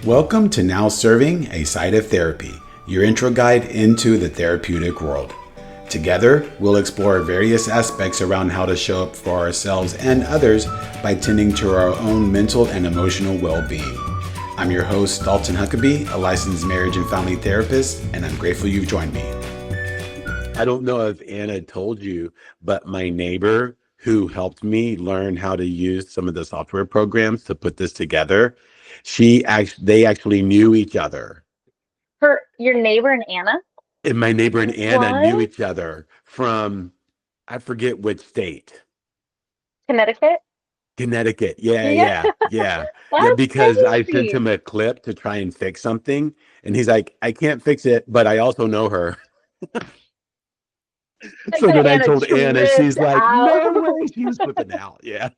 Welcome to Now Serving, a Side of Therapy, your intro guide into the therapeutic world. Together, we'll explore various aspects around how to show up for ourselves and others by tending to our own mental and emotional well-being. I'm your host, Dalton Huckabee, a licensed marriage and family therapist, and I'm grateful you've joined me. I don't know if Anna told you, but my neighbor who helped me learn how to use some of the software programs to put this together, they actually knew each other. Your neighbor and Anna? And my neighbor and Anna knew What? each other from, I forget which state. Connecticut? Connecticut. Yeah, Yeah, yeah, yeah. Yeah, that's because I sent crazy. him a clip to try and fix something. And he's like, I can't fix it, but I also know her. Like So that then I Anna told Anna, tripped she's like, out. no way. She was flipping out. Yeah.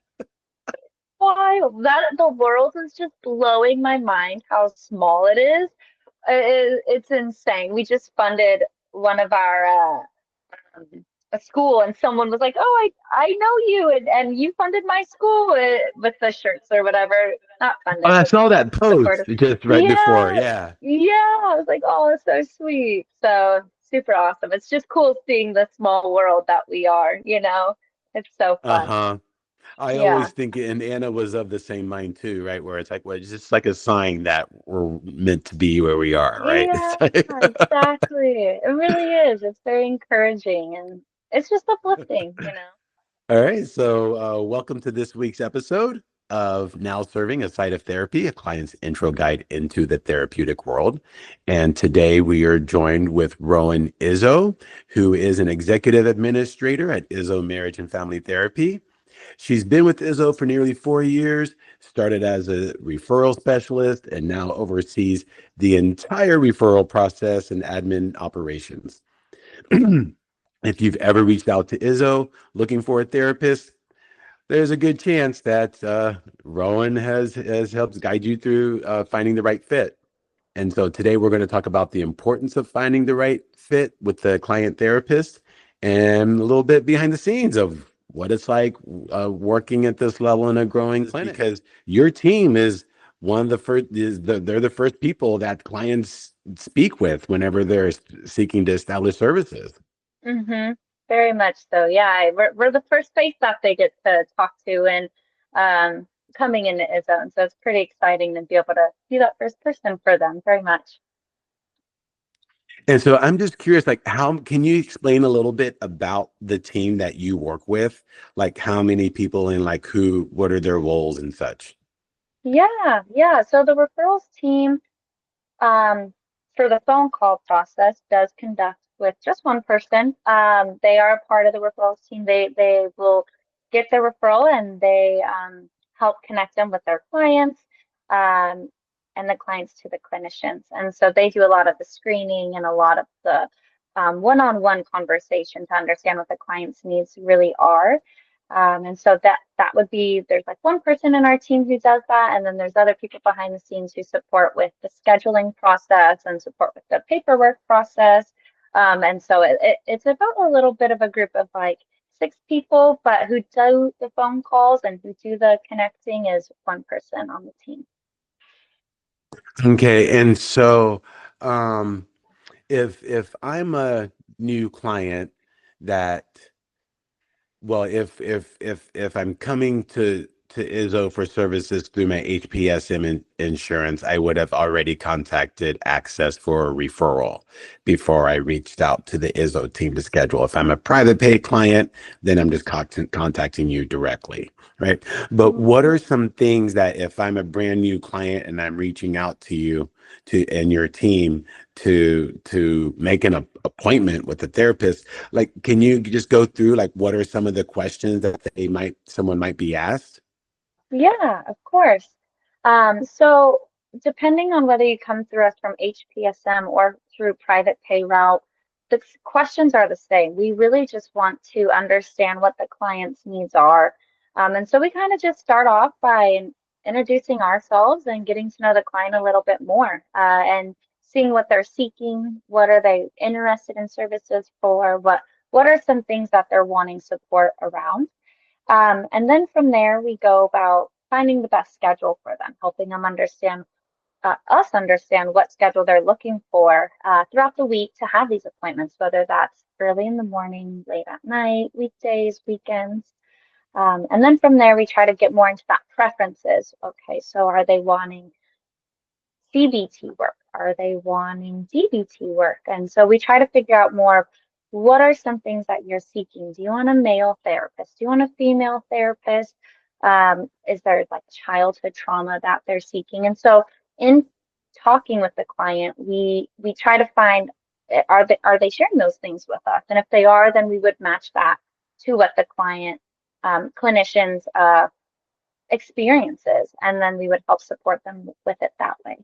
Wild. That the world is just blowing my mind how small it is. It's insane. We just funded one of our a school, and someone was like, "Oh, I know you, and you funded my school with the shirts or whatever." Not Oh, funded, I but saw that post supportive. just right before. Yeah, Yeah. yeah. I was like, "Oh, it's so sweet." So super awesome. It's just cool seeing the small world that we are. It's so fun. Uh-huh. I Yeah. always think, and Anna was of the same mind too, right? Where it's like, well, it's just like a sign that we're meant to be where we are, right? Yeah, It's like, exactly. It really is. It's very encouraging and it's just uplifting. all right. So, welcome to this week's episode of Now Serving, a Site of Therapy, a client's intro guide into the therapeutic world. And today we are joined with Rowan Izzo, who is an executive administrator at Izzo Marriage and Family Therapy. She's been with Izzo for nearly 4 years, started as a referral specialist, and now oversees the entire referral process and admin operations. If you've ever reached out to Izzo looking for a therapist, there's a good chance that Rowan has helped guide you through finding the right fit. And so today we're going to talk about the importance of finding the right fit with the client therapist and a little bit behind the scenes of what it's like working at this level in a growing clinic. Because your team is one of the first, they're the first people that clients speak with whenever they're seeking to establish services. Mm-hmm. Very much so. Yeah, we're the first face that they get to talk to and coming into Izone. So it's pretty exciting to be able to be that first person for them, very much. And so I'm just curious, like, how can you explain a little bit about the team that you work with? Like, how many people and like what are their roles and such? Yeah, yeah. So the referrals team um, for the phone call process does conduct with just one person. They are a part of the referrals team. They will get the referral and they help connect them with their clients um, and the clients to the clinicians. And so they do a lot of the screening and a lot of the one-on-one conversation to understand what the client's needs really are. And so that would be there's like one person in our team who does that, and then there's other people behind the scenes who support with the scheduling process and support with the paperwork process. And so it's about a little bit of a group of like 6 people, but who do the phone calls and who do the connecting is one person on the team. Okay, and so um, if I'm a new client that well, if I'm coming to Izzo for services through my HPSM insurance, I would have already contacted Access for a referral before I reached out to the Izzo team to schedule. If I'm a private pay client, then I'm just contacting you directly, right? But what are some things that if I'm a brand new client and I'm reaching out to you to and your team to make an appointment with the therapist, like, can you just go through like what are some of the questions that someone might be asked? Yeah, of course. So depending on whether you come through us from HPSM or through private pay route, the questions are the same. We really just want to understand what the client's needs are. And so we kind of just start off by introducing ourselves and getting to know the client a little bit more, and seeing what they're seeking, what are they interested in services for, what are some things that they're wanting support around. And then from there, we go about finding the best schedule for them, helping them understand us understand what schedule they're looking for throughout the week to have these appointments, whether that's early in the morning, late at night, weekdays, weekends. And then from there, we try to get more into that preferences. Okay, so are they wanting CBT work? Are they wanting DBT work? And so we try to figure out more of what are some things that you're seeking? Do you want a male therapist? Do you want a female therapist? Is there like childhood trauma that they're seeking? And so in talking with the client, we try to find are they sharing those things with us? And if they are, then we would match that to what the client clinicians experiences, and then we would help support them with it that way.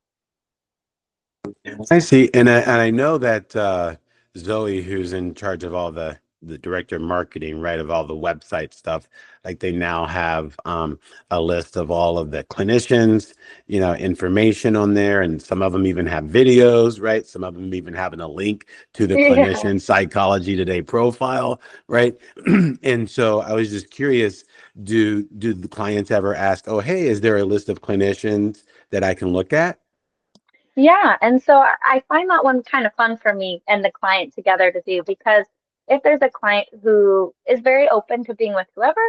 I see, and I know that Zoe, who's in charge of all the director of marketing, right, of all the website stuff, like they now have a list of all of the clinicians, information on there, and some of them even have videos, right? Some of them even having a link to the Yeah. clinician Psychology Today profile, right? And so I was just curious, do the clients ever ask, oh, hey, is there a list of clinicians that I can look at? Yeah, and so I find that one kind of fun for me and the client together to do, because if there's a client who is very open to being with whoever,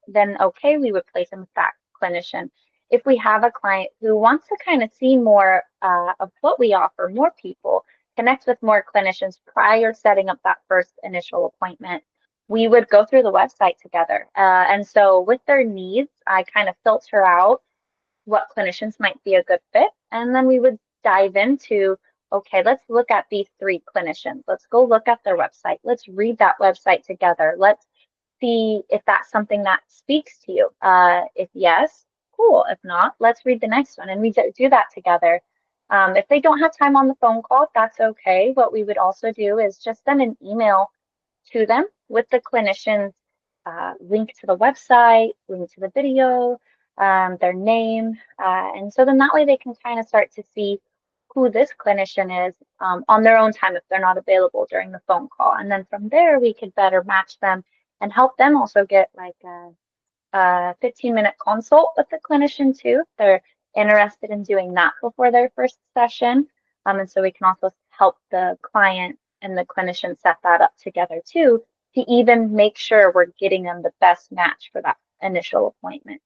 then okay, we would place them with that clinician. If we have a client who wants to kind of see more of what we offer, more people, connect with more clinicians prior setting up that first initial appointment, we would go through the website together. And so with their needs, I kind of filter out what clinicians might be a good fit. And then we would dive into, okay, let's look at these three clinicians. Let's go look at their website. Let's read that website together. Let's see if that's something that speaks to you. If yes, cool. If not, let's read the next one. And we do that together. If they don't have time on the phone call, that's okay. What we would also do is just send an email to them with the clinician's link to the website, link to the video, their name. And so then that way they can kind of start to see who this clinician is on their own time if they're not available during the phone call. And then from there, we could better match them and help them also get like a 15-minute consult with the clinician too, if they're interested in doing that before their first session. And so we can also help the client and the clinician set that up together too, to even make sure we're getting them the best match for that initial appointment.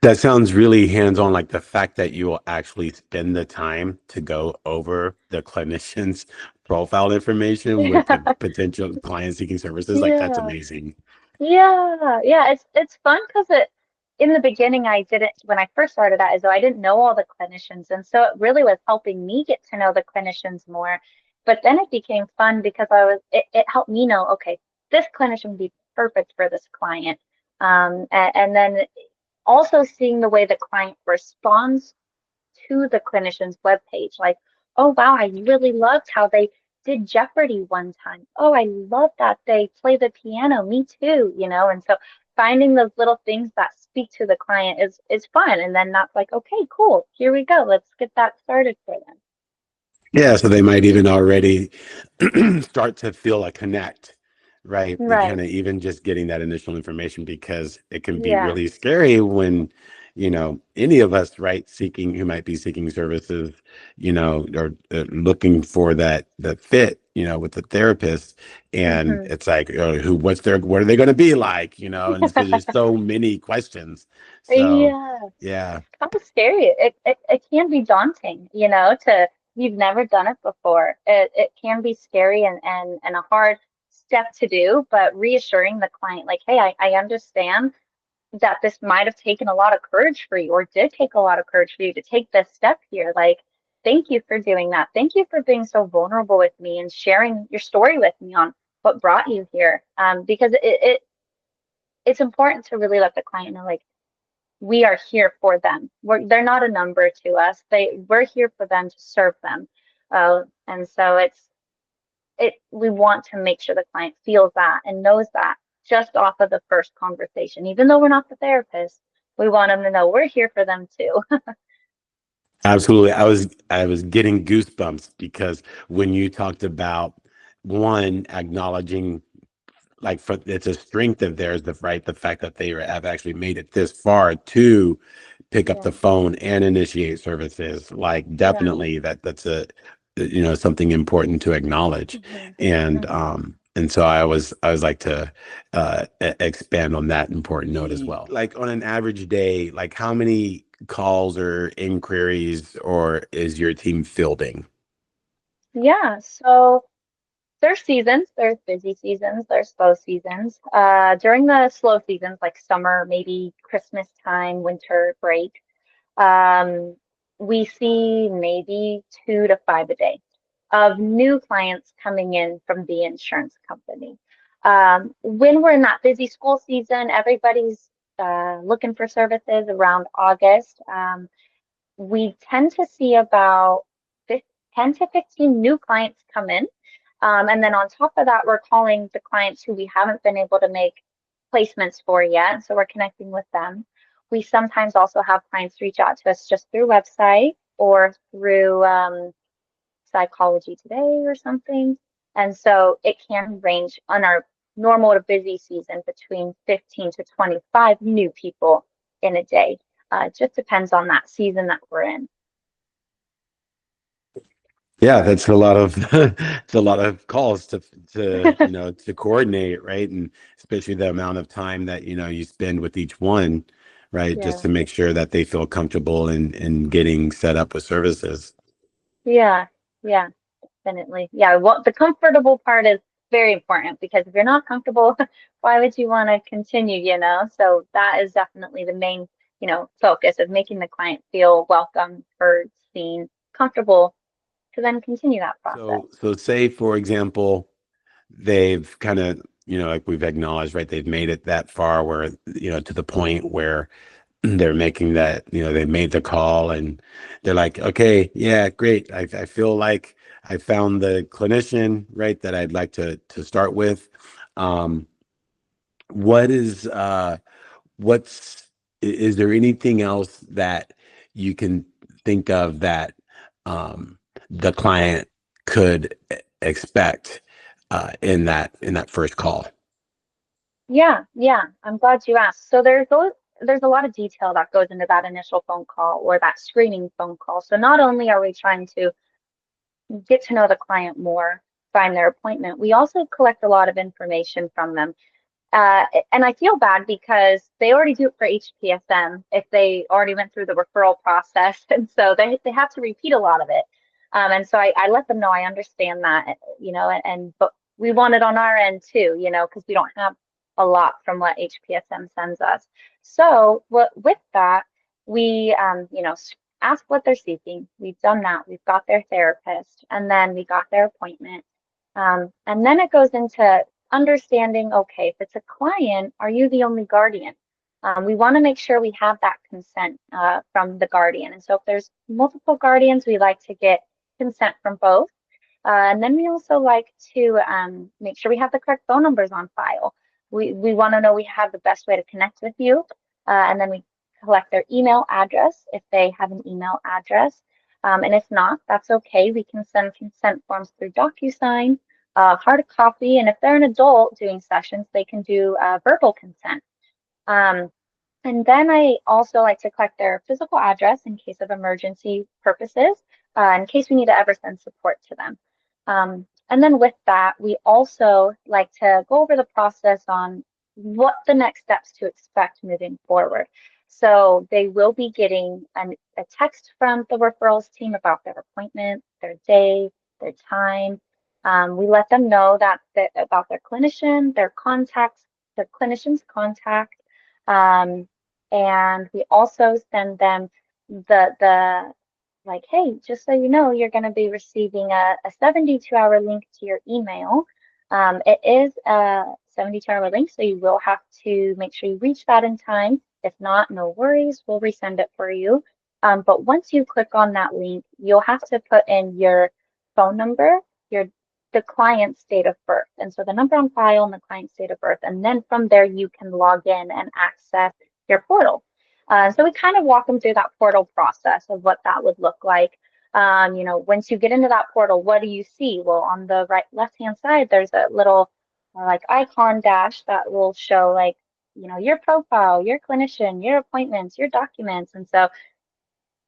That sounds really hands-on, like the fact that you will actually spend the time to go over the clinician's profile information with the potential client seeking services. Like that's Yeah. amazing. Yeah. It's fun because it in the beginning I didn't when I first started at Izzo, I didn't know all the clinicians, and so it really was helping me get to know the clinicians more. But then it became fun because it helped me know, okay, this clinician would be perfect for this client. And then also seeing the way the client responds to the clinician's webpage. Like, oh wow, I really loved how they did Jeopardy one time. Oh, I love that they play the piano. Me too, And so finding those little things that speak to the client is fun. And then that's like, okay, cool, here we go. Let's get that started for them. Yeah, so they might even already start to feel a connect, right? You Right. kind of even just getting that initial information, because it can be Yeah. really scary when, any of us, right, who might be seeking services, or looking for that fit, with the therapist, and Hmm. it's like, what are they going to be like, and it's because there's so many questions. So, Yeah. yeah. Kind of scary. It can be daunting, to you've never done it before. It can be scary and a hard step to do, but reassuring the client, like, hey, I understand that this might have taken a lot of courage for you, or did take a lot of courage for you to take this step here. Like, thank you for doing that. Thank you for being so vulnerable with me and sharing your story with me on what brought you here. Because it's important to really let the client know, like, we are here for them. They're not a number to us. We're here for them to serve them. And so we want to make sure the client feels that and knows that just off of the first conversation. Even though we're not the therapist, we want them to know we're here for them too. Absolutely. I was getting goosebumps because when you talked about, one, acknowledging, like, it's a strength of theirs, the fact that they have actually made it this far. Two, pick up Yeah. the phone and initiate services. Like Yeah. definitely that's a something important to acknowledge. Hmm. Hmm. And so I was like to expand on that important note as well. Like on an average day, like how many calls or inquiries or is your team fielding? Yeah. So there's seasons, there's busy seasons, there's slow seasons. During the slow seasons, like summer, maybe Christmas time, winter break, um, we see maybe 2 to 5 a day of new clients coming in from the insurance company. When we're in that busy school season, everybody's looking for services around August. We tend to see about 10 to 15 new clients come in. And then on top of that, we're calling the clients who we haven't been able to make placements for yet. So we're connecting with them. We sometimes also have clients reach out to us just through website or through Psychology Today or something. And so it can range on our normal to busy season between 15 to 25 new people in a day. It just depends on that season that we're in. Yeah, that's a lot of it's a lot of calls to to coordinate, right? And especially the amount of time that you spend with each one, right? Just Yeah. to make sure that they feel comfortable in getting set up with services. Yeah. Yeah. Definitely. Yeah. Well, the comfortable part is very important because if you're not comfortable, why would you want to continue, So that is definitely the main, focus of making the client feel welcome, heard, seen, comfortable to then continue that process. So say for example, they've kind of, like we've acknowledged, right? They've made it that far where, to the point where they're making that, they made the call and they're like, okay, yeah, great. I feel like I found the clinician, right, that I'd like to start with. Um, what is what's is there anything else that you can think of that the client could expect in that first call? Yeah, yeah. I'm glad you asked. So there's a lot of detail that goes into that initial phone call or that screening phone call. So not only are we trying to get to know the client more, find their appointment, we also collect a lot of information from them. Uh, and I feel bad because they already do it for HPSM if they already went through the referral process. And so they have to repeat a lot of it. And so I let them know I understand that, but we want it on our end too, because we don't have a lot from what HPSM sends us. So with that, we, ask what they're seeking. We've done that. We've got their therapist and then we got their appointment. And then it goes into understanding, okay, if it's a client, are you the only guardian? We want to make sure we have that consent from the guardian. And so if there's multiple guardians, we like to get consent from both. And then we also like to make sure we have the correct phone numbers on file. We want to know we have the best way to connect with you. And then we collect their email address if they have an email address. And if not, that's okay. We can send consent forms through DocuSign, hard copy, and if they're an adult doing sessions, they can do verbal consent. Um, and then I also like to collect their physical address in case of emergency purposes, in case we need to ever send support to them. And then with that, we also like to go over the process on what the next steps to expect moving forward. So they will be getting a text from the referrals team about their appointment, their day, their time. We let them know about their clinician, their contacts, their clinician's contact. Um, and we also send them the like, hey, just so you know, you're going to be receiving a 72-hour link to your email. It is a 72-hour link, so you will have to make sure you reach that in time. If not, no worries, we'll resend it for you. But once you click on that link, you'll have to put in your phone number, the client's date of birth. And so the number on file and the client's date of birth. And then from there, you can log in and access your portal. So we kind of walk them through that portal process of what that would look like. Once you get into that portal, what do you see? Well, on the right left-hand side, there's a little like icon dash that will show like your profile, your clinician, your appointments, your documents. And so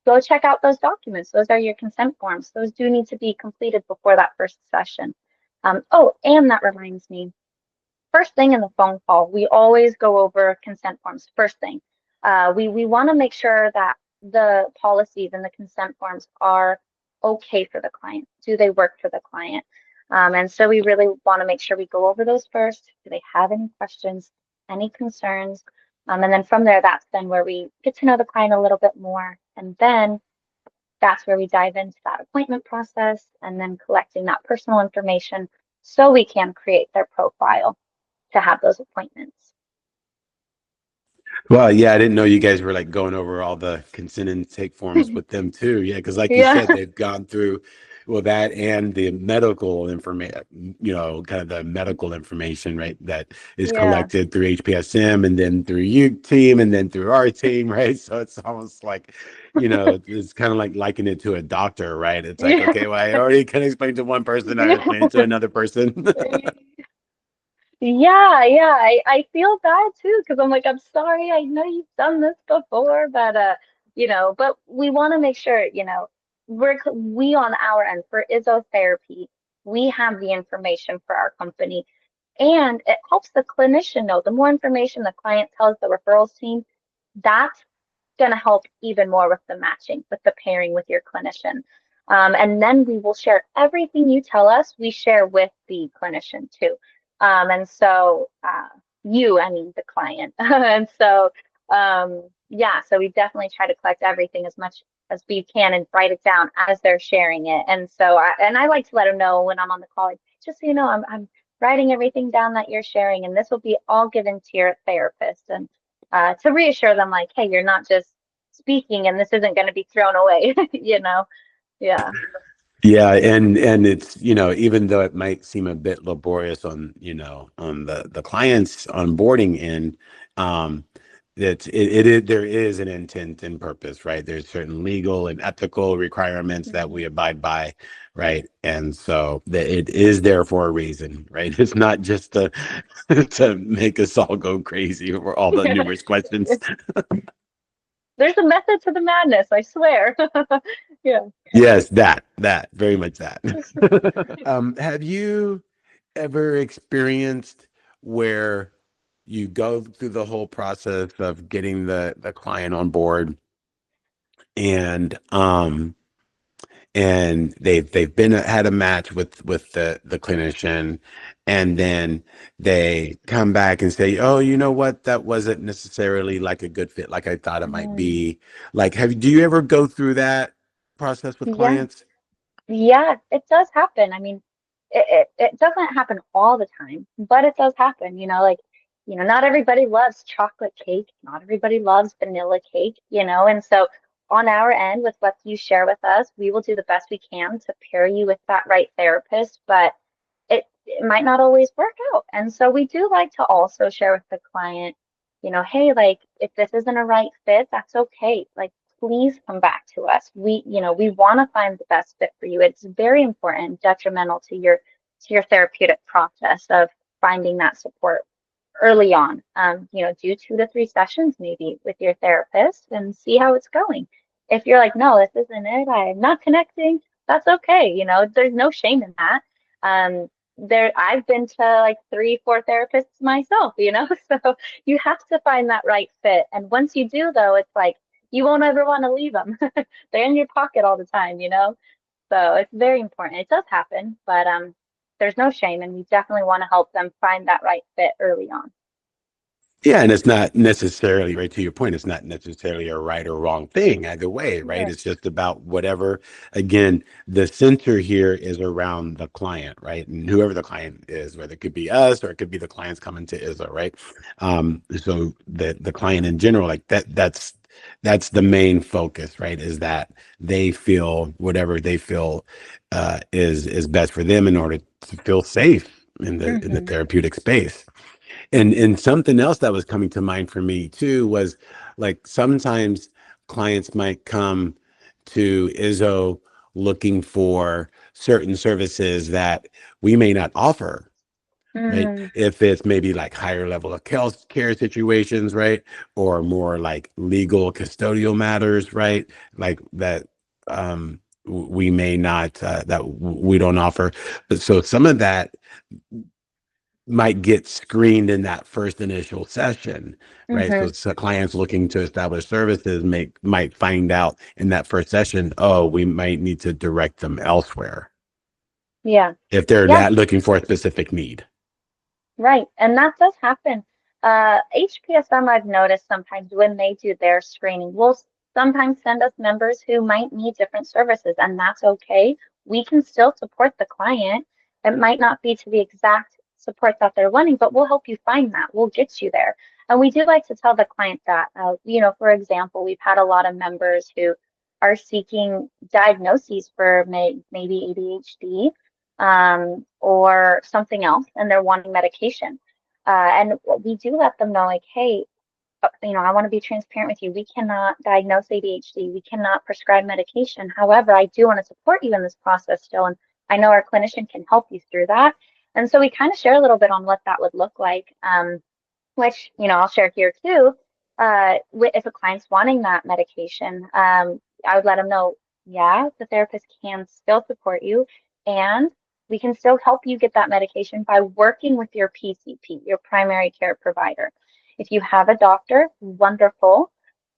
go check out those documents. Those are your consent forms. Those do need to be completed before that first session. Oh, and that reminds me, first thing in the phone call, we always go over consent forms first thing. We want to make sure that the policies and the consent forms are okay for the client. Do they work for the client? And so we really want to make sure we go over those first. Do they have any questions, any concerns? And then from there, that's then where we get to know the client a little bit more. And then that's where we dive into that appointment process and then collecting that personal information so we can create their profile to have those appointments. Well, yeah, I didn't know you guys were like going over all the consent intake forms with them too. Yeah, because like you Yeah, said, they've gone through well that and the medical information, kind of the medical information, right? That is yeah, collected through HPSM and then through you team and then through our team, right? So it's almost like, it's kind of like liking it to a doctor, right? It's like, yeah, okay, well, I already can explain to one person, I explain it to yeah. another person. Yeah, yeah, I feel bad too because I'm like, I'm sorry, I know you've done this before, but but we want to make sure, we on our end for Izzo Therapy, we have the information for our company, and it helps the clinician know. The more information the client tells the referrals team, that's going to help even more with the matching, with the pairing with your clinician. And then we will share everything you tell us, we share with the clinician too. And so I mean the client. And so, yeah, so we definitely try to collect everything as much as we can and write it down as they're sharing it. And so, I like to let them know when I'm on the call, like, just so you know, I'm writing everything down that you're sharing, and this will be all given to your therapist. And to reassure them, like, hey, you're not just speaking and this isn't going to be thrown away, you know? Yeah. Yeah, and it's, even though it might seem a bit laborious on, on the client's onboarding end, um, there is an intent and purpose, right? There's certain legal and ethical requirements that we Mhm. abide by, right? And so that it is there for a reason, right? It's not just to to make us all go crazy over all the numerous questions. There's a method to the madness, I swear. Yeah. Yes, that very much that. Have you ever experienced where you go through the whole process of getting the client on board and they've been had a match with the clinician, and then they come back and say, oh, you know what, that wasn't necessarily like a good fit like I thought it might Mm. be. Like, do you ever go through that process with Yeah. clients? Yeah, it does happen. I mean, it doesn't happen all the time, but it does happen. Like, not everybody loves chocolate cake. Not everybody loves vanilla cake, and so on our end, with what you share with us, we will do the best we can to pair you with that right therapist, but it might not always work out. And so we do like to also share with the client, hey, like if this isn't a right fit, that's okay. Like please come back to us. We want to find the best fit for you. It's very important, detrimental to your therapeutic process of finding that support early on. Do 2 to 3 sessions maybe with your therapist and see how it's going. If you're like, no, this isn't it, I'm not connecting, that's okay. There's no shame in that. I've been to like 3, 4 therapists myself, so you have to find that right fit. And once you do, though, it's like you won't ever want to leave them. They're in your pocket all the time. So it's very important. It does happen, but there's no shame, and we definitely want to help them find that right fit early on. Yeah, and it's not necessarily, right to your point, it's not necessarily a right or wrong thing either way, right? Yeah. It's just about whatever, again, the center here is around the client, right? And whoever the client is, whether it could be us or it could be the clients coming to Izzo, right? So the client in general, like that's the main focus, right? Is that they feel whatever they feel is best for them in order to feel safe in the Hmm. therapeutic space. And something else that was coming to mind for me too was like sometimes clients might come to Izzo looking for certain services that we may not offer. right? Mm, If it's maybe like higher level of care situations, right? Or more like legal custodial matters, right? Like that we may not, we don't offer. But so some of that might get screened in that first initial session, right? hmm. So clients looking to establish services might find out in that first session, oh, we might need to direct them elsewhere Yeah. if they're Yeah. that looking for a specific need. Right, and that does happen. HPSM, I've noticed sometimes when they do their screening, will sometimes send us members who might need different services, and that's okay. We can still support the client. It might not be to the exact support that they're wanting, but we'll help you find that. We'll get you there. And we do like to tell the client that, for example, we've had a lot of members who are seeking diagnoses for maybe ADHD or something else, and they're wanting medication. And we do let them know, like, hey, I want to be transparent with you. We cannot diagnose ADHD. We cannot prescribe medication. However, I do want to support you in this process still. And I know our clinician can help you through that. And so we kind of share a little bit on what that would look like. Which, I'll share here too. If a client's wanting that medication, I would let them know, yeah, the therapist can still support you, and we can still help you get that medication by working with your PCP, your primary care provider. If you have a doctor, wonderful.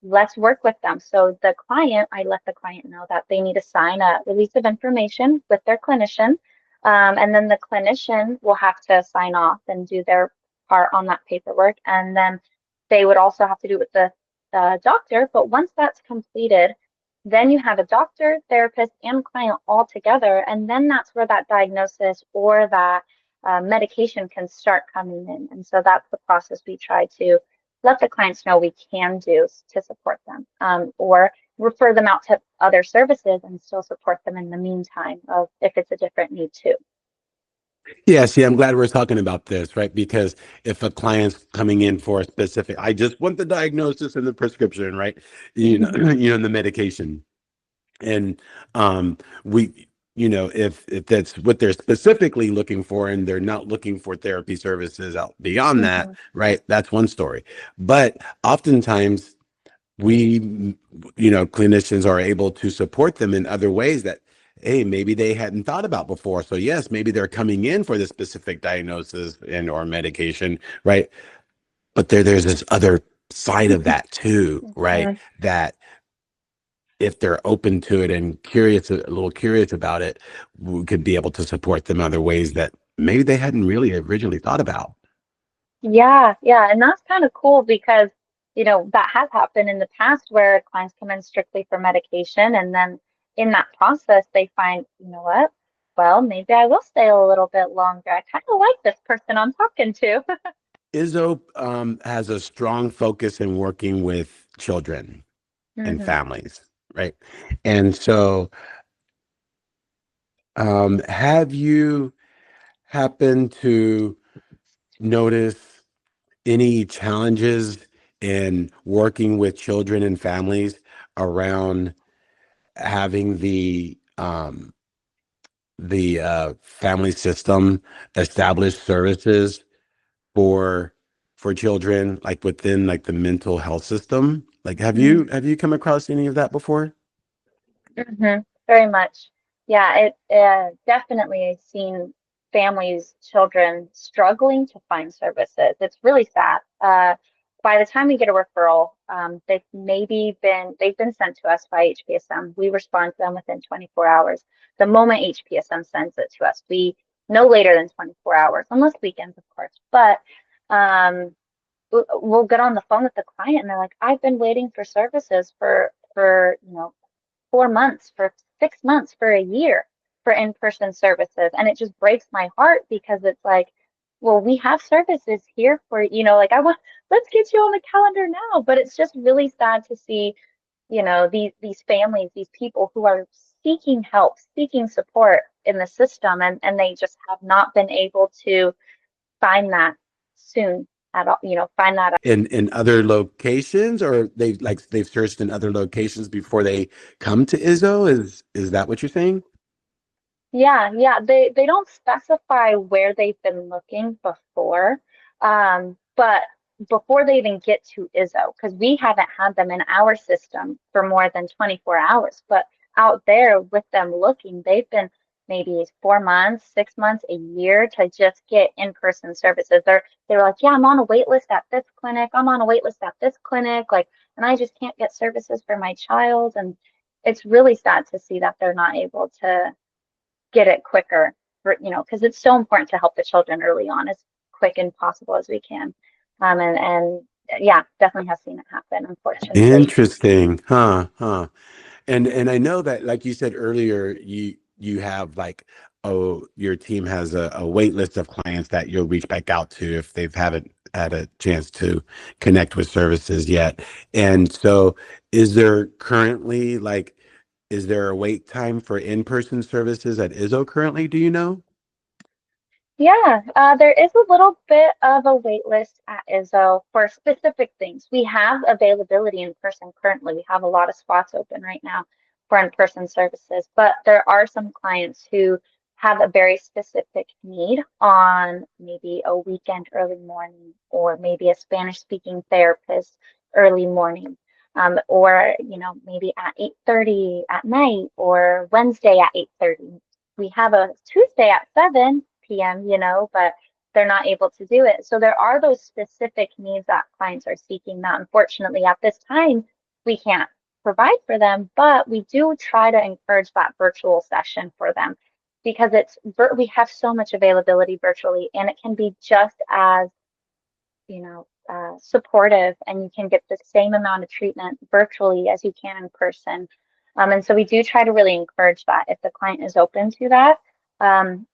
Let's work with them. So I let the client know that they need to sign a release of information with their clinician. And then the clinician will have to sign off and do their part on that paperwork. And then they would also have to do it with the doctor. But once that's completed, then you have a doctor, therapist, and client all together. And then that's where that diagnosis or that medication can start coming in. And so that's the process we try to let the clients know we can do to support them, or refer them out to other services and still support them in the meantime of if it's a different need too. Yeah, see, I'm glad we're talking about this, right? Because if a client's coming in for a specific, I just want the diagnosis and the prescription, right? The medication. And we, if that's what they're specifically looking for and they're not looking for therapy services out beyond that, Hmm. right? That's one story. But oftentimes we, clinicians are able to support them in other ways that, hey, maybe they hadn't thought about before. So yes, maybe they're coming in for the specific diagnosis and or medication, right? But there's this other side of that too, right? Hmm. That if they're open to it and curious, a little curious about it, we could be able to support them other ways that maybe they hadn't really originally thought about. Yeah, yeah, and that's kind of cool because, that has happened in the past where clients come in strictly for medication, and then in that process they find, you know what? Well, maybe I will stay a little bit longer. I kind of like this person I'm talking to. Izzo has a strong focus in working with children and Hmm. families, right? And so, have you happened to notice any challenges in working with children and families around having the family system establish services for children, like within like the mental health system? Like, have you come across any of that before? Very much. Yeah, it definitely I've seen families, children struggling to find services. It's really sad. By the time we get a referral, they've been sent to us by HPSM. We respond to them within 24 hours. The moment HPSM sends it to us, we no later than 24 hours, unless weekends, of course. But um, we'll get on the phone with the client and they're like, I've been waiting for services for 4 months, for 6 months, for a year for in-person services. And it just breaks my heart because it's like, well, we have services here for, like let's get you on the calendar now. But it's just really sad to see, these families, these people who are seeking help, seeking support in the system, and they just have not been able to find that soon at all, find that. In other locations, or they've searched in other locations before they come to Izzo? Is that what you're saying? Yeah. They don't specify where they've been looking before, but before they even get to Izzo, because we haven't had them in our system for more than 24 hours. But out there with them looking, they've been maybe 4 months, 6 months, a year to just get in-person services. They're like, yeah, I'm on a wait list at this clinic. I'm on a wait list at this clinic, like, and I just can't get services for my child. And it's really sad to see that they're not able to get it quicker for, because it's so important to help the children early on as quick and possible as we can. And yeah, definitely have seen it happen, unfortunately. Interesting. Huh. And I know that, like you said earlier, you have like, oh, your team has a wait list of clients that you'll reach back out to if they haven't had a chance to connect with services yet. And so is there currently like, is there a wait time for in-person services at Izzo currently? Do you know? Yeah, there is a little bit of a wait list at Izzo for specific things. We have availability in person currently. We have a lot of spots open right now for in-person services, but there are some clients who have a very specific need on maybe a weekend early morning, or maybe a Spanish-speaking therapist early morning, or maybe at 8:30 at night, or Wednesday at 8:30. We have a Tuesday at 7 p.m., but they're not able to do it. So there are those specific needs that clients are seeking that unfortunately at this time we can't provide for them, but we do try to encourage that virtual session for them because we have so much availability virtually, and it can be just as supportive, and you can get the same amount of treatment virtually as you can in person. And so we do try to really encourage that if the client is open to that.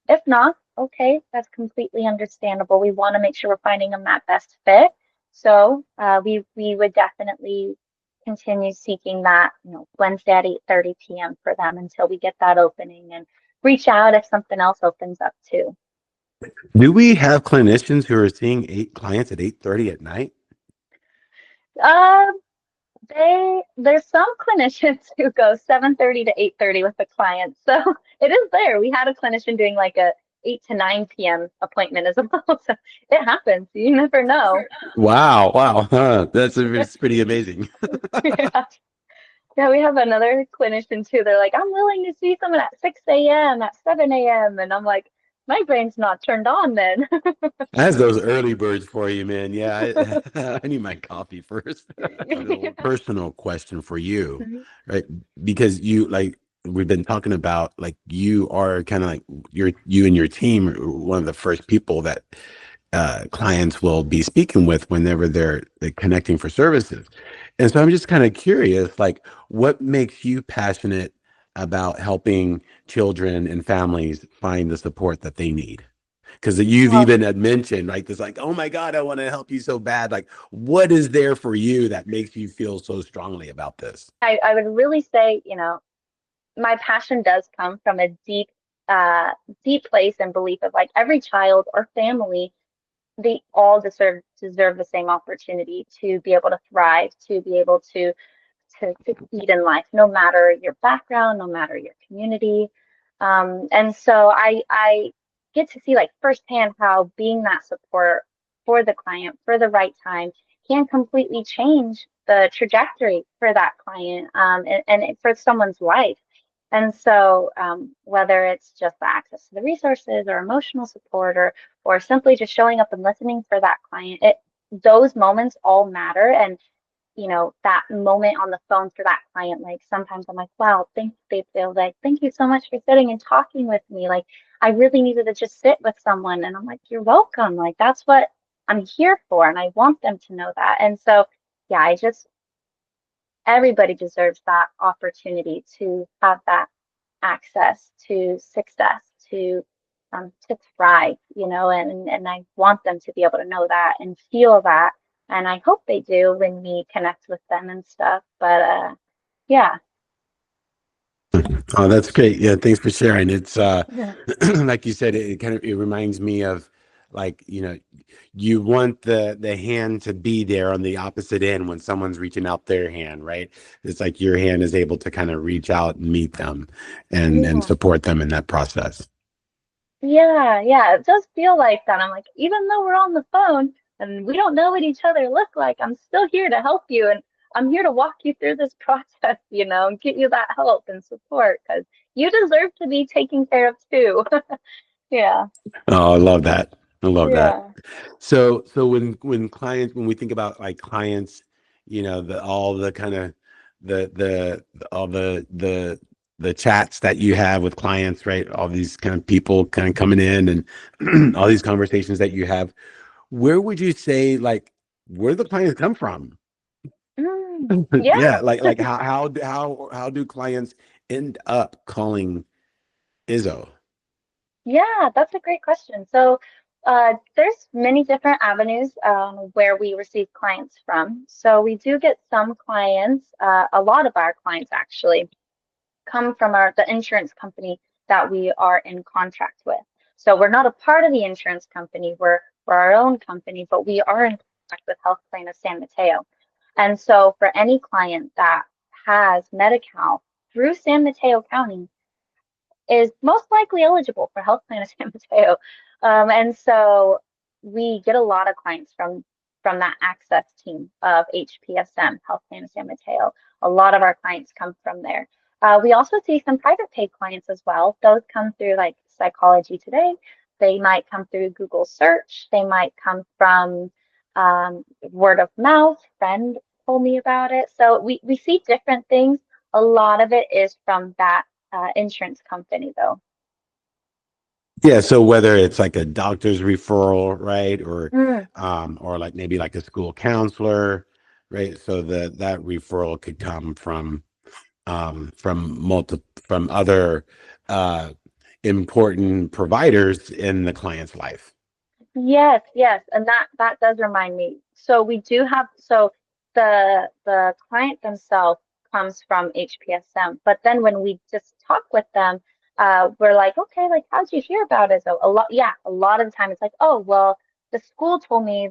If not, okay, that's completely understandable. We want to make sure we're finding them that best fit. So we would definitely continue seeking that, Wednesday at 8:30 p.m. for them until we get that opening, and reach out if something else opens up too. Do we have clinicians who are seeing eight clients at 8:30 at night? Um, there's some clinicians who go 7:30 to 8:30 with the clients. So it is there. We had a clinician doing like a 8 to 9 p.m. appointment as well. So it happens. You never know. Wow. Huh. It's pretty amazing. Yeah. Yeah, we have another clinician too. They're like, I'm willing to see someone at 6 a.m., at 7 a.m. And I'm like, my brain's not turned on then. That's those early birds for you, man. Yeah, I need my coffee first. A little personal question for you, right? Because you like we've been talking about like you are kind of like you and your team are one of the first people that clients will be speaking with whenever they're connecting for services. And so I'm just kind of curious, like what makes you passionate about helping children and families find the support that they need? Because you've Well, even had mentioned like this, like, oh my God, I want to help you so bad. Like, what is there for you that makes you feel so strongly about this? I would really say, my passion does come from a uh, deep place and belief of like every child or family, they all deserve the same opportunity to be able to thrive, to be able to succeed in life, no matter your background, no matter your community. And so I get to see like firsthand how being that support for the client for the right time can completely change the trajectory for that client, and for someone's life. And so, whether it's just the access to the resources or emotional support, or simply just showing up and listening for that client, those moments all matter. And that moment on the phone for that client, like sometimes I'm like, wow, they feel like, thank you so much for sitting and talking with me. Like, I really needed to just sit with someone. And I'm like, you're welcome. Like, that's what I'm here for. And I want them to know that. And so, yeah, everybody deserves that opportunity to have that access to success, to thrive, and I want them to be able to know that and feel that. And I hope they do when we connect with them and stuff. But yeah. Oh, that's great. Yeah, thanks for sharing. It's Yeah. like you said, it kind of it reminds me of like, you want the hand to be there on the opposite end when someone's reaching out their hand, right? It's like your hand is able to kind of reach out and meet them and Yeah. support them in that process. Yeah, yeah, it does feel like that. I'm like, even though we're on the phone and we don't know what each other look like, I'm still here to help you and I'm here to walk you through this process, and get you that help and support because you deserve to be taken care of too. Yeah. Oh, I love that. I love that. Yeah. So when we think about like clients, the all the kind of the all the chats that you have with clients, right? All these kind of people kind of coming in and all these conversations that you have. Where would you say like where do the clients come from? Yeah. Yeah, like how do clients end up calling Izzo? Yeah, that's a great question. So, there's many different avenues where we receive clients from. So we do get some clients, a lot of our clients actually come from the insurance company that we are in contract with. So we're not a part of the insurance company. We're our own company, but we are in contract with Health Plan of San Mateo. And so for any client that has Medi-Cal through San Mateo County, is most likely eligible for Health Plan of San Mateo. And so we get a lot of clients from that access team of HPSM, Health Plan of San Mateo. A lot of our clients come from there. We also see some private pay clients as well. Those come through like Psychology Today. They might come through Google search. They might come from word of mouth. Friend told me about it. So we see different things. A lot of it is from that insurance company though. Yeah, so whether it's like a doctor's referral, right, Mm, or like maybe like a school counselor, right? So that referral could come from other uh important providers in the client's life. yes, yes, and that does remind me. So we do have the client themselves comes from HPSM, but then when we just talk with them, we're like, okay, like how'd you hear about it? So a lot of the time it's like, oh well, the school told me,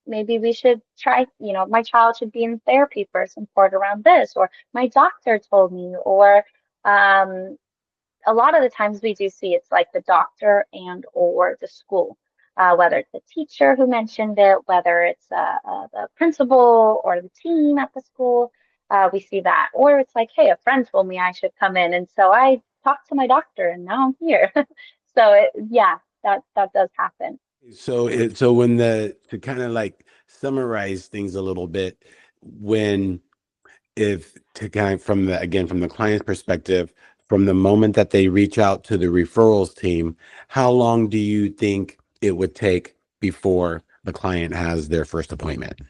maybe we should try, my child should be in therapy for support around this, or my doctor told me, or um a lot of the times we do see it's like the doctor and or the school, whether it's the teacher who mentioned it, whether it's the principal or the team at the school. We see that, or it's like, hey, a friend told me I should come in, and so I talked to my doctor, and now I'm here. Yeah, that does happen. So when the to kind of like summarize things a little bit, when if to kind of from the client's perspective, from the moment that they reach out to the referrals team, how long do you think it would take before the client has their first appointment?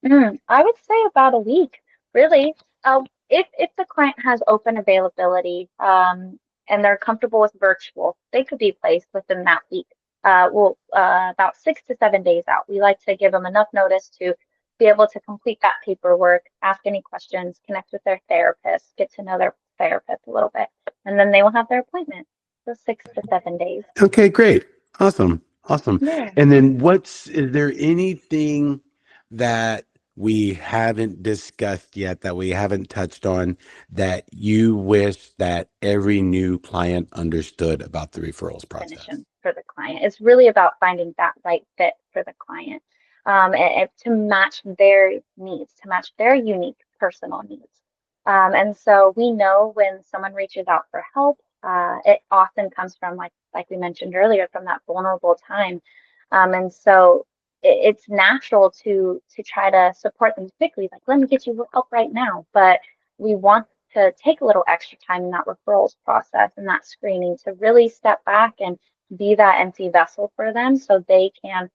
I would say about a week, really. If the client has open availability, and they're comfortable with virtual, they could be placed within that week. About 6 to 7 days out. We like to give them enough notice to be able to complete that paperwork, ask any questions, connect with their therapist, get to know their therapist a little bit, and then they will have their appointment. So 6 to 7 days. Okay, great. Awesome. Awesome. Yeah. And then is there anything that we haven't discussed yet, that we haven't touched on, that you wish that every new client understood about the referrals process? Clinician for the client. It's really about finding that right fit for the client, and to match their needs, to match their unique personal needs. And so we know when someone reaches out for help, it often comes from like we mentioned earlier, from that vulnerable time. And so it's natural to try to support them quickly, like let me get you help right now. But we want to take a little extra time in that referrals process and that screening to really step back and be that empty vessel for them so they can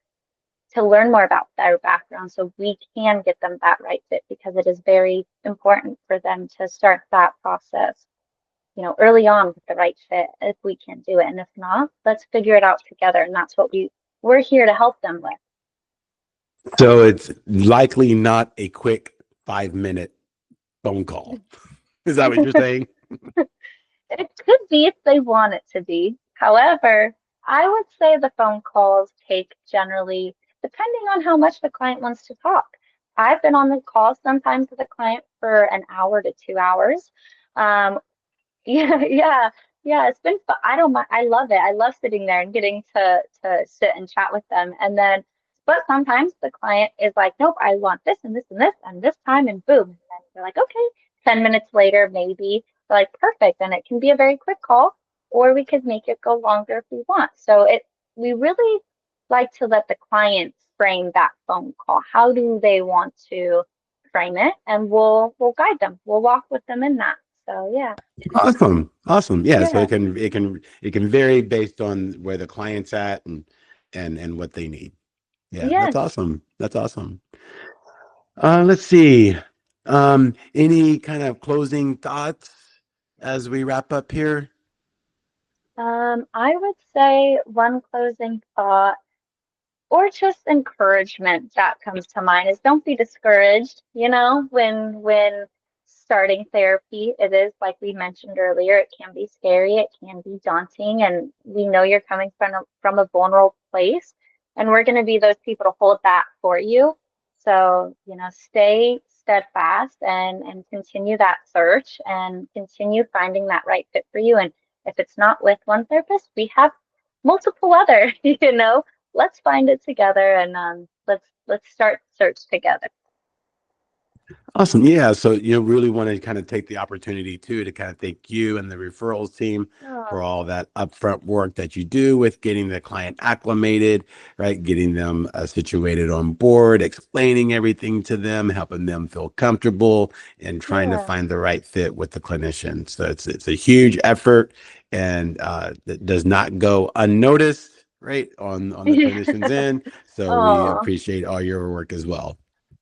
to learn more about their background so we can get them that right fit because it is very important for them to start that process, early on with the right fit if we can do it. And if not, let's figure it out together. And that's what we're here to help them with. So it's likely not a quick 5 minute phone call. Is that what you're saying? It could be if they want it to be. However, I would say the phone calls take generally, depending on how much the client wants to talk. I've been on the call sometimes with a client for an hour to 2 hours. Um, yeah, yeah, yeah. It's been fun. I don't mind. I love it. I love sitting there and getting to sit and chat with them. And then, but sometimes the client is like, nope, I want this and this and this and this time, and boom. And then you're like, okay. 10 minutes later, maybe they're like, perfect. And it can be a very quick call, or we could make it go longer if we want. So we really like to let the client frame that phone call. How do they want to frame it? And we'll guide them. We'll walk with them in that. So yeah. Awesome. Awesome. Yeah. So Yeah. it can vary based on where the client's at and what they need. Yeah, that's Yes. awesome. That's awesome. Let's see. Any kind of closing thoughts as we wrap up here? I would say one closing thought or just encouragement that comes to mind is don't be discouraged, when starting therapy. It is, like we mentioned earlier, it can be scary, it can be daunting, and we know you're coming from a vulnerable place, and we're going to be those people to hold that for you. So, stay steadfast and continue that search and continue finding that right fit for you. And if it's not with one therapist, we have multiple other, let's find it together and let's start search together. Awesome. Yeah. So, really want to kind of take the opportunity too to kind of thank you and the referrals team for Oh, all that upfront work that you do with getting the client acclimated, right? Getting them situated on board, explaining everything to them, helping them feel comfortable, and trying to yeah. find the right fit with the clinician. So it's a huge effort, and that does not go unnoticed, right, on the clinician's end. So we Oh, appreciate all your work as well.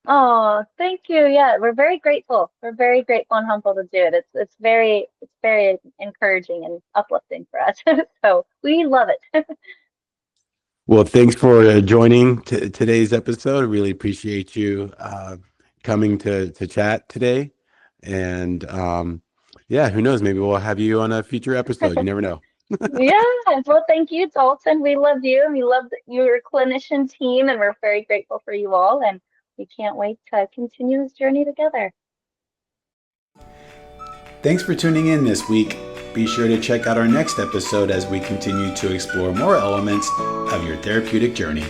oh, thank you. Yeah, we're very grateful. We're very grateful and humble to do it. It's very encouraging and uplifting for us. So we love it. Well, thanks for joining today's episode. I really appreciate you coming to chat today. And yeah, who knows? Maybe we'll have you on a future episode. You never know. Yeah, well, thank you, Dalton. We love you. We love your clinician team, and we're very grateful for you all. And we can't wait to continue this journey together. Thanks for tuning in this week. Be sure to check out our next episode as we continue to explore more elements of your therapeutic journey.